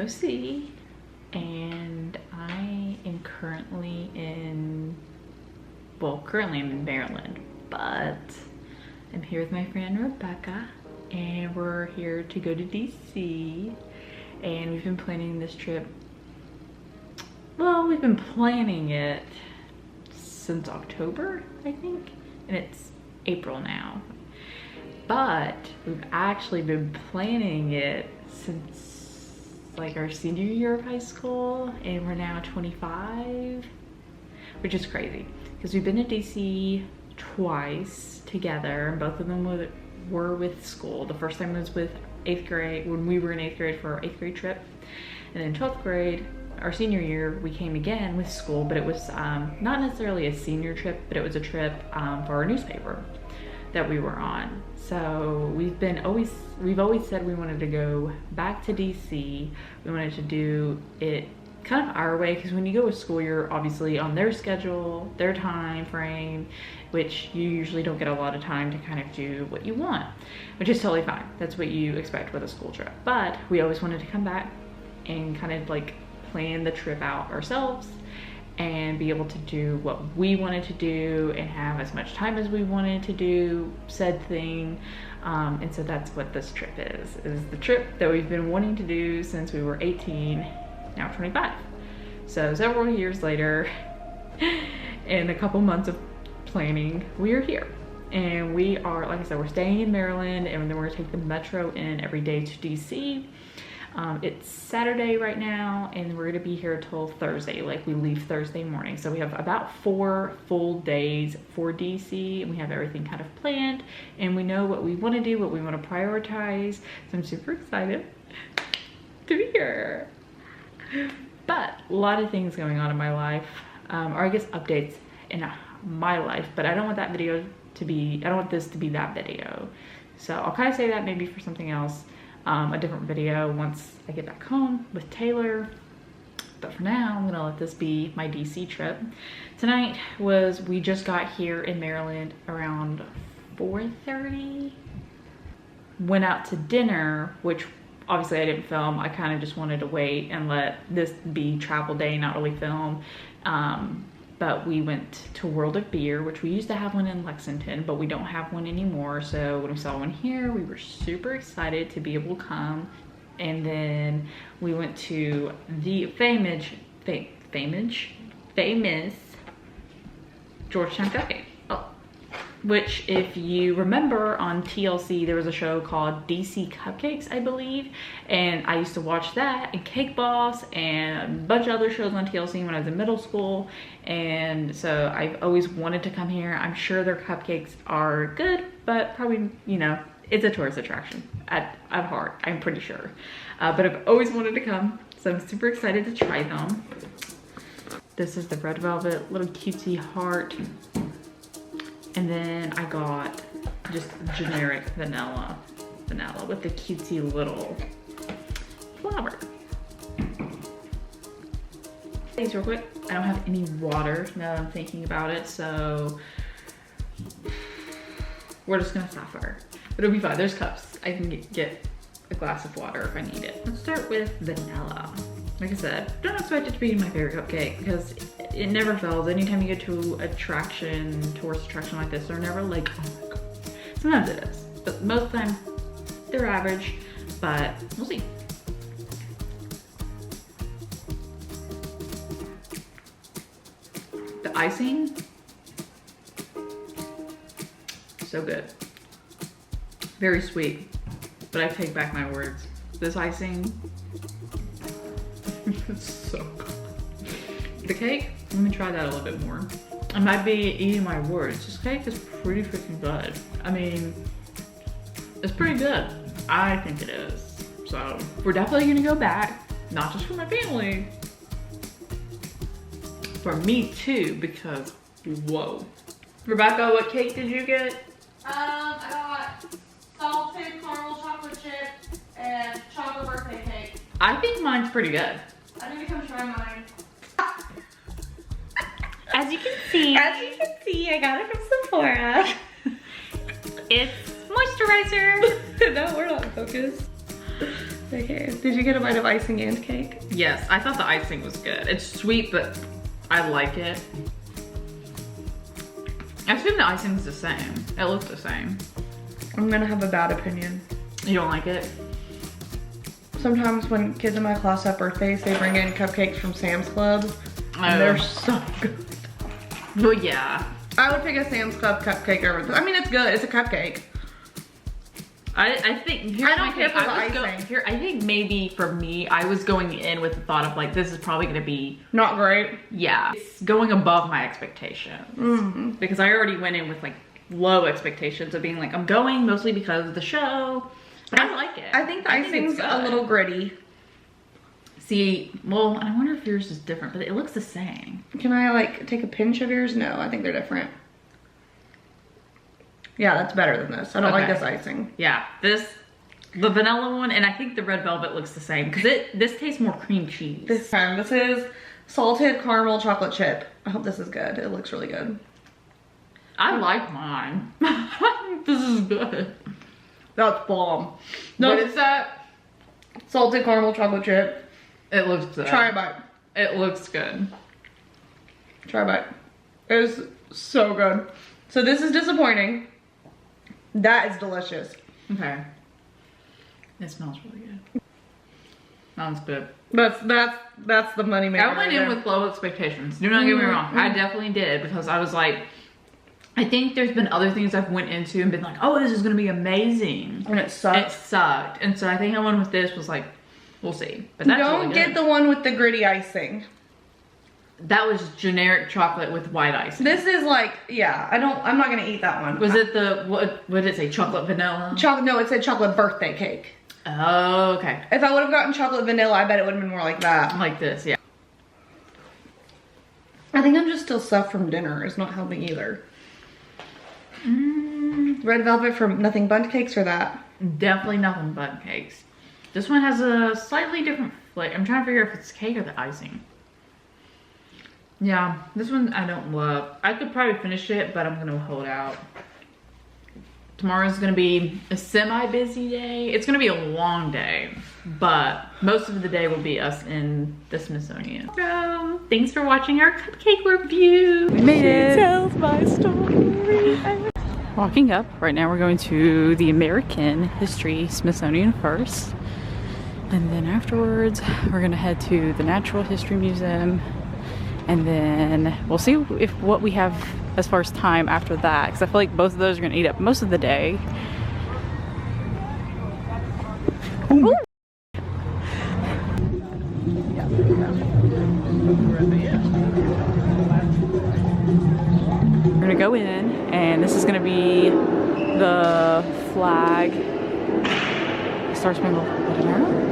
OC, and I am currently in, currently I'm in Maryland, but I'm here with my friend Rebecca, and we're here to go to DC, and we've been planning this trip. Well, we've been planning it since October, I think, and it's April now. But we've actually been planning it since like our senior year of high school, and we're now 25, which is crazy because we've been to DC twice together, and both of them were with school. The first time was with 8th grade, when we were in 8th grade for our 8th grade trip, and then 12th grade, our senior year, we came again with school, but it was not necessarily a senior trip, but it was a trip for our newspaper that we were on. So we've always said we wanted to go back to DC. We wanted to do it kind of our way, because when you go with school, you're obviously on their schedule, their time frame, which you usually don't get a lot of time to kind of do what you want, which is totally fine. That's what you expect with a school trip. But we always wanted to come back and kind of like plan the trip out ourselves and be able to do what we wanted to do and have as much time as we wanted to do said thing. And so that's what this trip is the trip that we've been wanting to do since we were 18, now 25. So several years later, in a couple months of planning, we are here. And we are, like I said, we're staying in Maryland, and then we're gonna take the metro in every day to DC. It's Saturday right now, and we're gonna be here till Thursday. Like, we leave Thursday morning, so we have about 4 full days for DC, and we have everything kind of planned, and we know what we want to do, what we want to prioritize. So I'm super excited to be here. But a lot of things going on in my life, or I guess updates in my life, but I don't want that video to be, I don't want this to be that video. So I'll kind of say that maybe for something else. A different video once I get back home with Taylor. But for now, I'm gonna let this be my DC trip. Tonight we just got here in Maryland around 4:30. Went out to dinner, which obviously I didn't film. I kind of just wanted to wait and let this be travel day, not really film. But we went to World of Beer, which we used to have one in Lexington, but we don't have one anymore. So when we saw one here, we were super excited to be able to come. And then we went to the famous Georgetown Cupcake. Which, if you remember, on TLC, there was a show called DC Cupcakes, I believe. And I used to watch that, and Cake Boss, and a bunch of other shows on TLC when I was in middle school. And so I've always wanted to come here. I'm sure their cupcakes are good, but probably, you know, it's a tourist attraction at heart, I'm pretty sure. But I've always wanted to come, so I'm super excited to try them. This is the red velvet little cutesy heart. And then I got just generic vanilla with the cutesy little flower. These real quick. I don't have any water now that I'm thinking about it, so we're just gonna suffer. But it'll be fine. There's cups. I can get a glass of water if I need it. Let's start with vanilla. Like I said, don't expect it to be my favorite cupcake because it never fails. Anytime you go to tourist attraction like this, they're never like, oh my god. Sometimes it is, but most of the time they're average, but we'll see. The icing, so good. Very sweet, but I take back my words. This icing, it's so good. The cake, let me try that a little bit more. I might be eating my words. This cake is pretty freaking good. I mean, it's pretty good. I think it is. So we're definitely gonna go back, not just for my family, for me too, because whoa. Rebecca, what cake did you get? I got salted caramel chocolate chip and chocolate birthday cake. I think mine's pretty good. I need to come try mine. As you can see, I got it from Sephora. It's moisturizer. No, we're not focused. Okay. Did you get a bite of icing and cake? Yes, I thought the icing was good. It's sweet, but I like it. I assume the icing's the same. It looks the same. I'm gonna have a bad opinion. You don't like it? Sometimes when kids in my class have birthdays, they bring in cupcakes from Sam's Club. And they're so good. Well, yeah. I would pick a Sam's Club cupcake over this. I mean, it's good. It's a cupcake. I think I don't care for the icing. I think maybe for me, I was going in with the thought of like, this is probably gonna be Not great. yeah, it's going above my expectations because I already went in with like low expectations of being like, I'm going mostly because of the show, but I like it. I think the icing's it's a good. little gritty. See, well, I wonder if yours is different, but it looks the same. Can I like take a pinch of yours? No, I think they're different. Yeah, that's better than this. I don't like Okay. this icing. Yeah, the vanilla one, and I think the red velvet looks the same because this tastes more cream cheese. This time, this is salted caramel chocolate chip. I hope this is good. It looks really good. I like mine. This is good. That's bomb. No, No, what is that? salted caramel chocolate chip. It looks good. Try a bite. It looks good. Try a bite. It is so good. So this is disappointing. That is delicious. Okay. It smells really good. Sounds good. That's the money maker. I went in with low expectations. Do not get me wrong. I definitely did because I was like, I think there's been other things I've went into and been like, oh, this is gonna be amazing. And it It sucks. sucked. And so I think I went with this was like, we'll see. But that's Don't really get good. the one with the gritty icing. That was generic chocolate with white icing. This is like, yeah, I'm not gonna eat that one. Was it the, what did it say? Chocolate vanilla? Chocolate? No, it said chocolate birthday cake. Oh, okay. If I would have gotten chocolate vanilla, I bet it would have been more like that. Like this, yeah. I think I'm just still stuffed from dinner. It's not helping either. Red velvet from Nothing Bundt Cakes or that? Definitely Nothing Bundt Cakes. This one has a slightly different flavor. I'm trying to figure if it's cake or the icing. Yeah, this one I don't love. I could probably finish it, but I'm gonna hold out. Tomorrow's gonna be a semi-busy day. It's gonna be a long day, but most of the day will be us in the Smithsonian. So, thanks for watching our cupcake review. We made it. Tells my story. Walking up, right now we're going to the American History Smithsonian first. And then afterwards, we're gonna head to the Natural History Museum. And then we'll see if what we have as far as time after that. Because I feel like both of those are gonna eat up most of the day. Ooh. We're gonna go in, and this is gonna be the flag, Star Spangled Banner.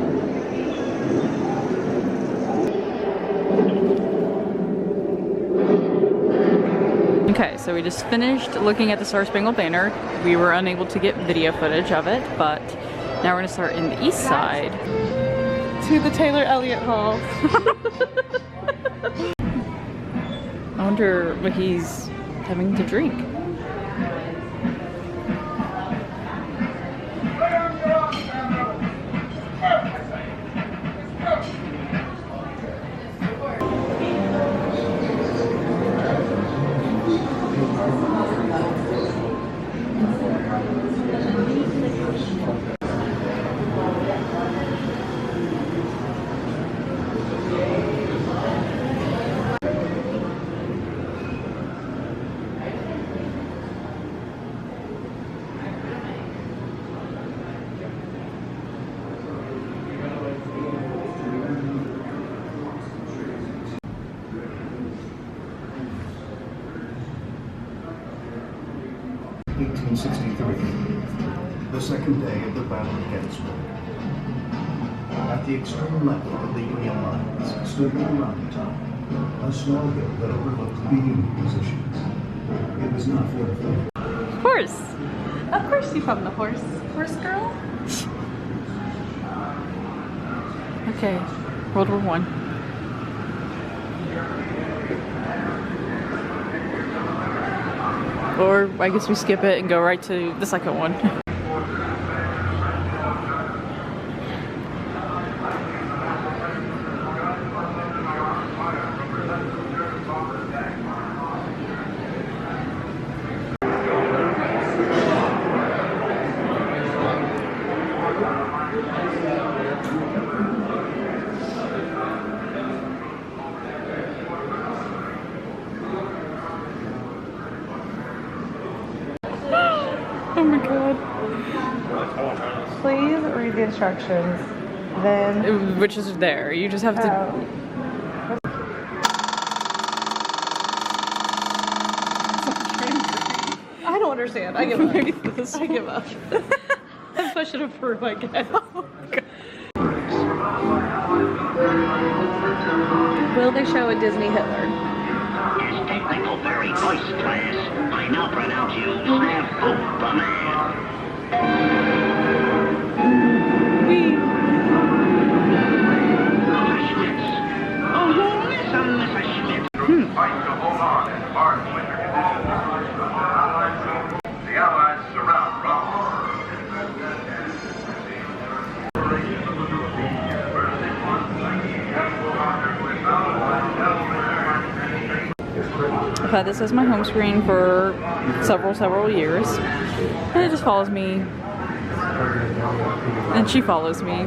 Okay, so we just finished looking at the Star Spangled Banner. We were unable to get video footage of it, but now we're gonna start in the east side. To the Taylor Elliott Hall. I wonder what he's having to drink. The second day of the Battle of Gettysburg. At the extreme left of the Union lines stood the Round Tower, a small hill that overlooked the Union positions. It was not fortified. Horse! Of course you found the horse. Horse girl? Okay, World War I. Or I guess we skip it and go right to the second one. Oh my god. Please read the instructions. Then. Which is there. You just have to. I don't understand. I give up. I give up. I'm pushing it through, I guess. Will they show a Disney Hitler? His technical very voice class. I now pronounce you Sam Superman. Mrs. Schmitz. Oh, listen, Mrs. Schmitz. Fight to hold on in harsh winter conditions. The Allies surround Rome. I've had this as my home screen for several years. And it just follows me. And she follows me.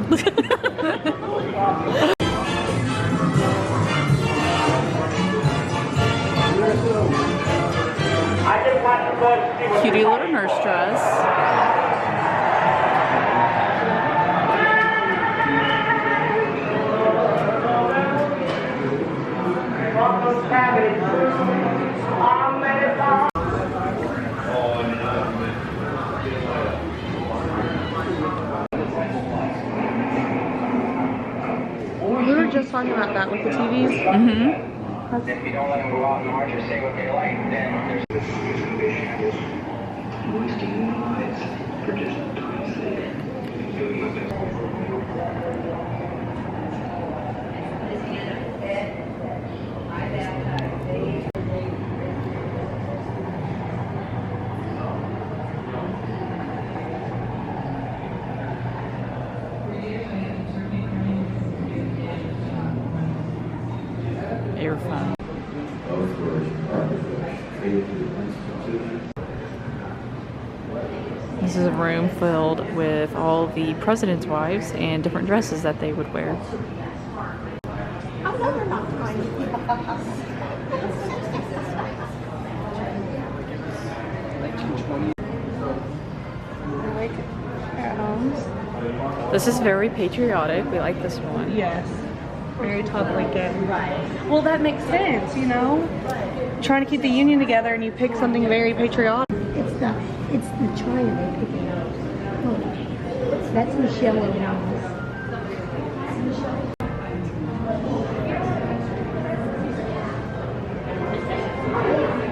Cutie little nurse dress. We were just talking about that with the TVs. Mm-hmm. If you don't let them go out and march or say what they like, then there's Earphone. This is a room filled with all the president's wives and different dresses that they would wear. This is very patriotic. We like this one. Yes. Mary Todd Lincoln. Right. Well, that makes sense, you know? Trying to keep the Union together and you pick something very patriotic. It's the China they pick it out. Oh, that's Michelle Obama.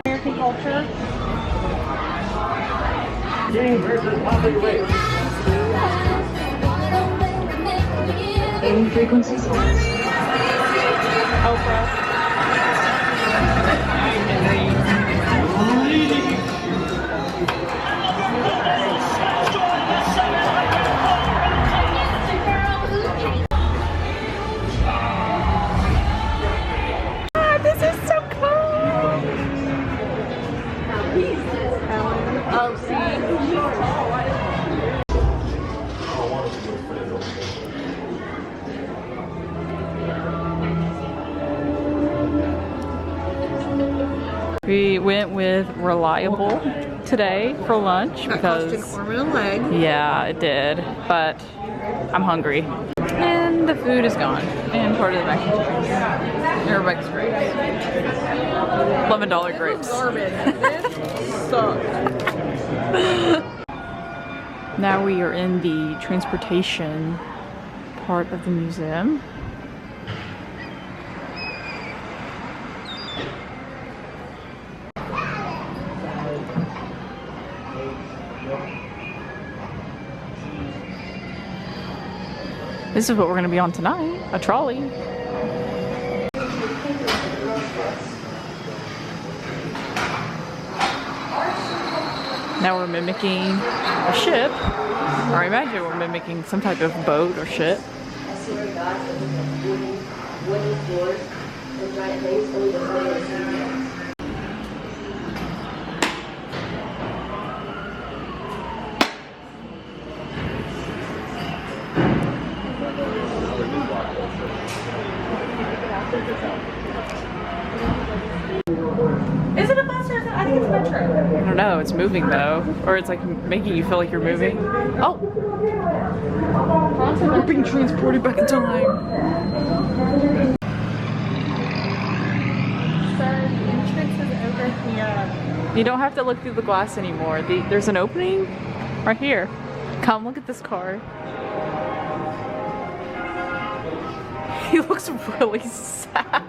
American culture. Any frequencies? Oprah. We went with Reliable today for lunch because That cost an arm and a leg. yeah, it did, but I'm hungry. And the food is gone. And part of the mac and cheese. Everybody's grapes. $11 grapes. Garbage. This sucks. Now we are in the transportation part of the museum. This is what we're going to be on tonight, a trolley. Now we're mimicking a ship, or I imagine we're mimicking some type of boat or ship. Is it a bus or is it? I think it's a metro. I don't know, it's moving though. Or it's like making you feel like you're moving. Oh! We're being transported back in time. You don't have to look through the glass anymore. There's an opening right here. Come look at this car. He looks really sad.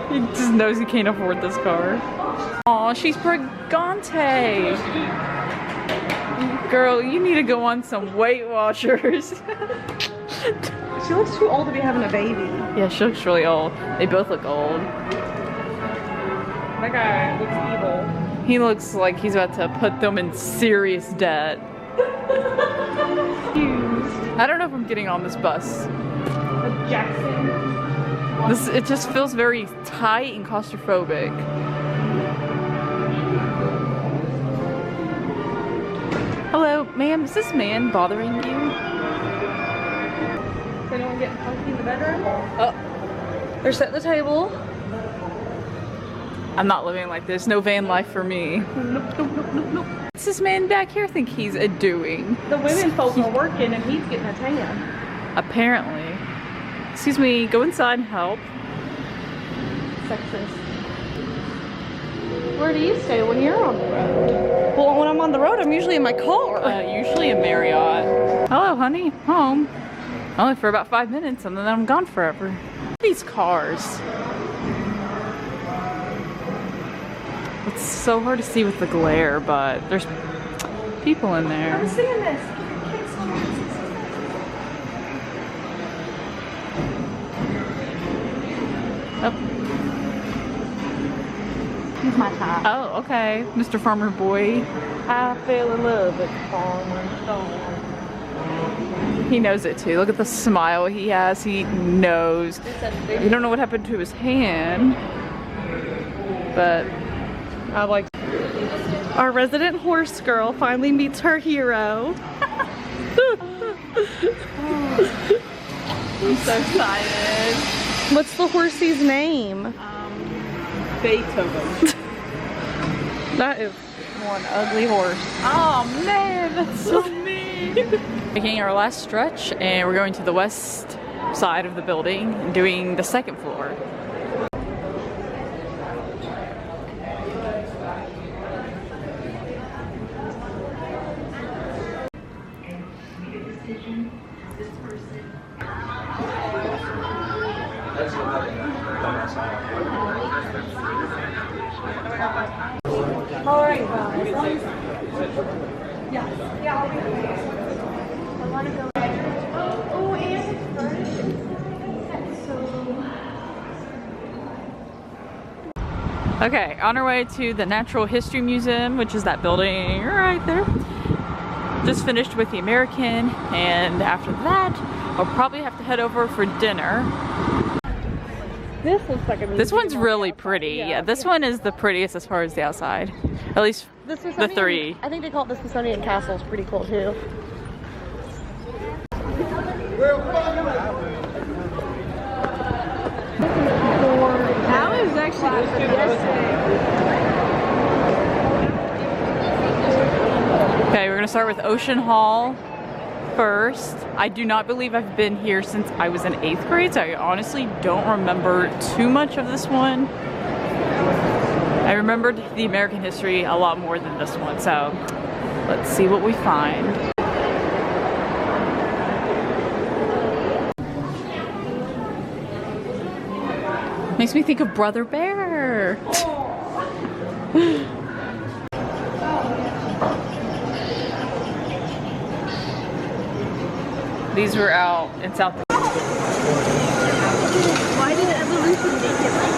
He just knows he can't afford this car. Aw, she's pregante. Girl, you need to go on some Weight Watchers. She looks too old to be having a baby. Yeah, she looks really old. They both look old. That guy looks evil. He looks like he's about to put them in serious debt. I don't know if I'm getting on this bus. Jackson. It just feels very tight and claustrophobic. Hello, ma'am, is this man bothering you? Is anyone getting funky in the bedroom? Oh, They're setting the table. I'm not living like this. No van life for me. What's this man back here think he's doing? The women folk are working and he's getting a tan. Apparently. Excuse me, go inside and help. Sexist. Where do you stay when you're on the road? Well, when I'm on the road, I'm usually in my car. Usually a Marriott. Hello, honey. Home. Only for about 5 minutes and then I'm gone forever. These cars. It's so hard to see with the glare, but there's people in there. I was singing this. Oh. He's my type. Oh, okay. Mr. Farmer Boy. I fell in love with Farmer Storm. He knows it too. Look at the smile he has. He knows. We don't know what happened to his hand, but I like. Our resident horse girl finally meets her hero. I'm so excited. What's the horsey's name? Beethoven. That is one ugly horse. Oh man, that's so mean. Making our last stretch and we're going to the west side of the building and doing the second floor. Alright, well, as long as... Yeah, I'll be here. I want to go... Oh, and Okay, on our way to the Natural History Museum, which is that building right there. Just finished with the American, and after that, I'll probably have to head over for dinner. This looks like a museum. This one's really pretty. Yeah, this one is the prettiest as far as the outside. At least the three. I think they call it the Smithsonian Castle. It's pretty cool too. That was actually Okay, we're gonna start with Ocean Hall first. I do not believe I've been here since I was in 8th grade, so I honestly don't remember too much of this one. I remembered the American history a lot more than this one, so let's see what we find. Makes me think of Brother Bear. These were out in South. Why did evolution make it like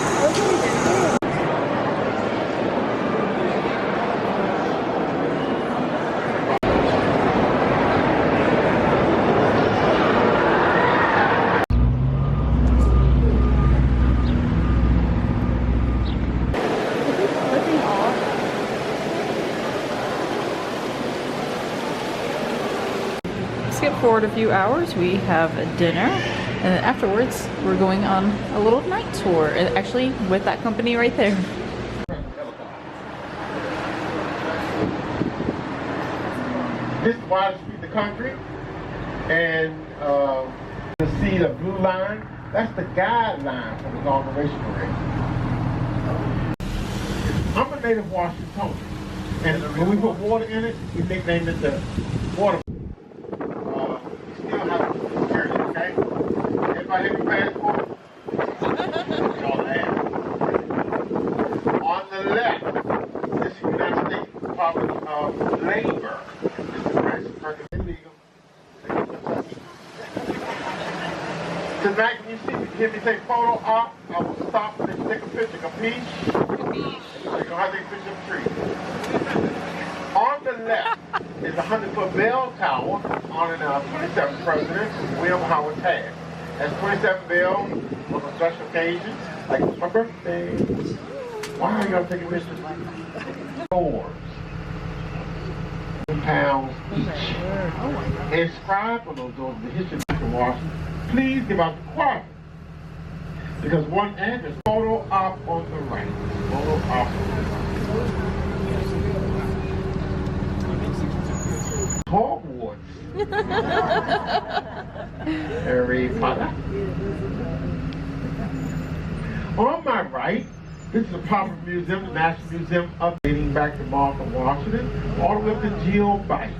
Skip forward a few hours, we have a dinner, and then afterwards we're going on a little night tour, actually with that company right there. This is the widest street in the country. And you see the blue line, that's the guideline for the inauguration parade. I'm a native Washingtonian, and when we put water in it, we nicknamed it the water. We still have to security, okay? Everybody have your passport? All that. On the left, this is the United States Department of Labor. This is Francis Perkins illegal. Tonight, when you hear me say photo op, I will stop and take a picture. Capiche? Capiche. So you don't have to take a picture of the tree. On the left is a 100-foot bell tower honoring our 27th president, William Howard Taft. That's 27 bells on a special occasion, like it's my birthday. Why are you gonna take a picture? Doors. £1 each. Inscribed on those doors the history of Washington. Please give out the choir. Because one address, photo op on the right. Photo op on the right. Hogwarts. Harry Potter. On my right, this is the Proper Museum, the National Museum dating back to Martha Washington, all the way up to Jill Biden.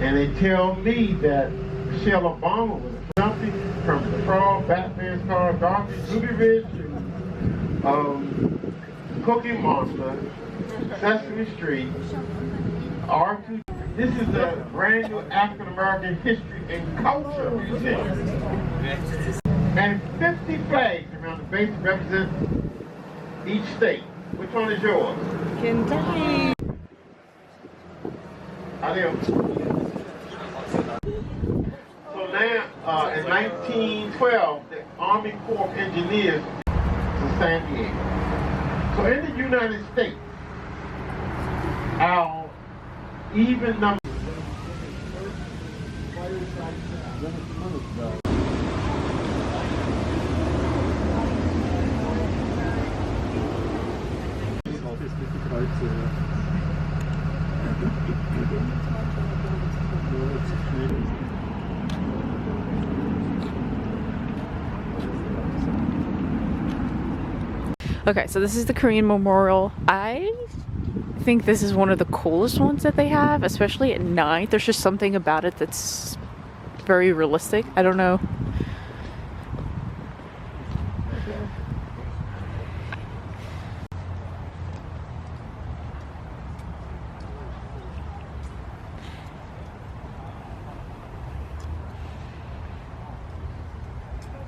And they tell me that Michelle Obama was something from the Frog, Batman's car, Dorothy, Ruby Ridge, Cookie Monster, Sesame Street, R2. This is the brand new African American History and Culture Museum. And 50 flags around the base represent each state. Which one is yours? Kentucky. Adios. So now, in 1912, the Army Corps of Engineers to San Diego. So in the United States, our even number. Okay, so this is the Korean Memorial. I think this is one of the coolest ones that they have, especially at night. There's just something about it that's very realistic. I don't know.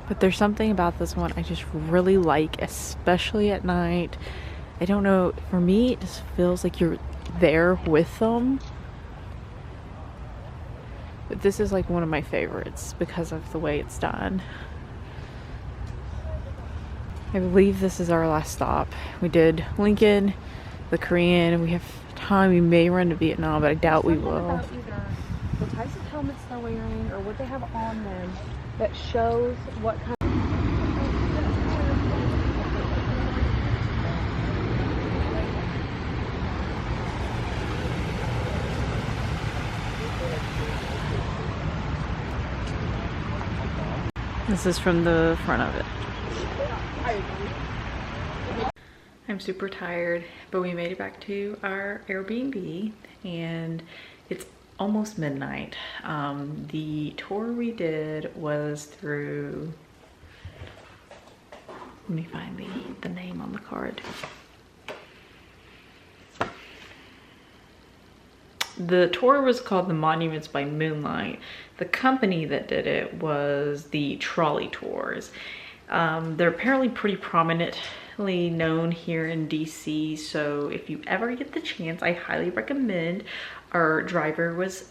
But there's something about this one I just really like, especially at night. I don't know, for me it just feels like you're there with them. But this is like one of my favorites because of the way it's done. I believe this is our last stop. We did Lincoln, the Korean, we have time, we may run to Vietnam, but I doubt we will. About either the types of helmets they're wearing or what they have on them that shows what kind of This is from the front of it. I'm super tired, but we made it back to our Airbnb and it's almost midnight. The tour we did was through, let me find the name on the card. The tour was called the Monuments by Moonlight. The company that did it was the Trolley Tours. They're apparently pretty prominently known here in DC, so if you ever get the chance, I highly recommend. Our driver his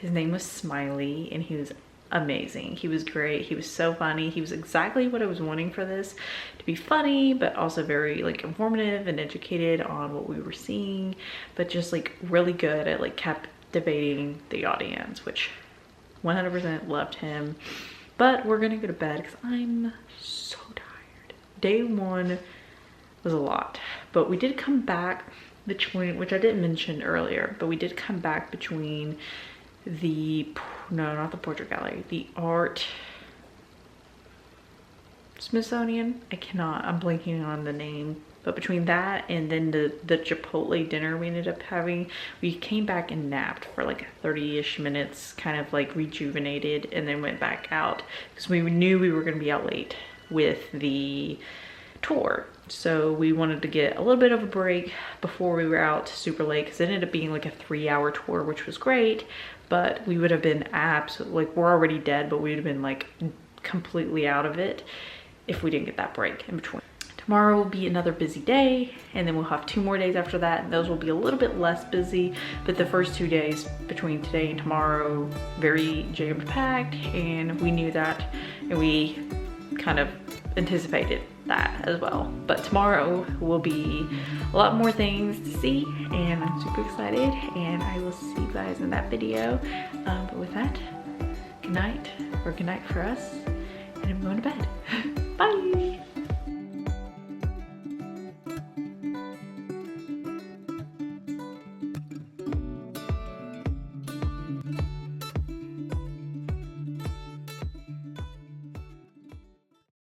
name was Smiley, and he was amazing. He was great. He was so funny. He was exactly what I was wanting for this, to be funny, but also very like informative and educated on what we were seeing, but just like really good at like captivating the audience, which 100% loved him. But we're gonna go to bed because I'm so tired. Day one was a lot, but we did come back between, which I didn't mention earlier, but we did come back between the, no, not the Portrait Gallery, the Art Smithsonian. I'm blanking on the name, but between that and then the Chipotle dinner we ended up having, we came back and napped for like 30-ish minutes, kind of like rejuvenated, and then went back out because we knew we were going to be out late with the tour. So we wanted to get a little bit of a break before we were out super late, because it ended up being like a 3-hour tour, which was great, but we would have been absolutely, like, we're already dead, but we would have been like completely out of it if we didn't get that break in between. Tomorrow will be another busy day, and then we'll have 2 more days after that, and those will be a little bit less busy, but the first 2 days between today and tomorrow, very jam-packed, and we knew that, and we kind of anticipated that as well. But tomorrow will be a lot more things to see, and I'm super excited, and I will see you guys in that video. But with that, good night, or good night for us, and I'm going to bed. Bye.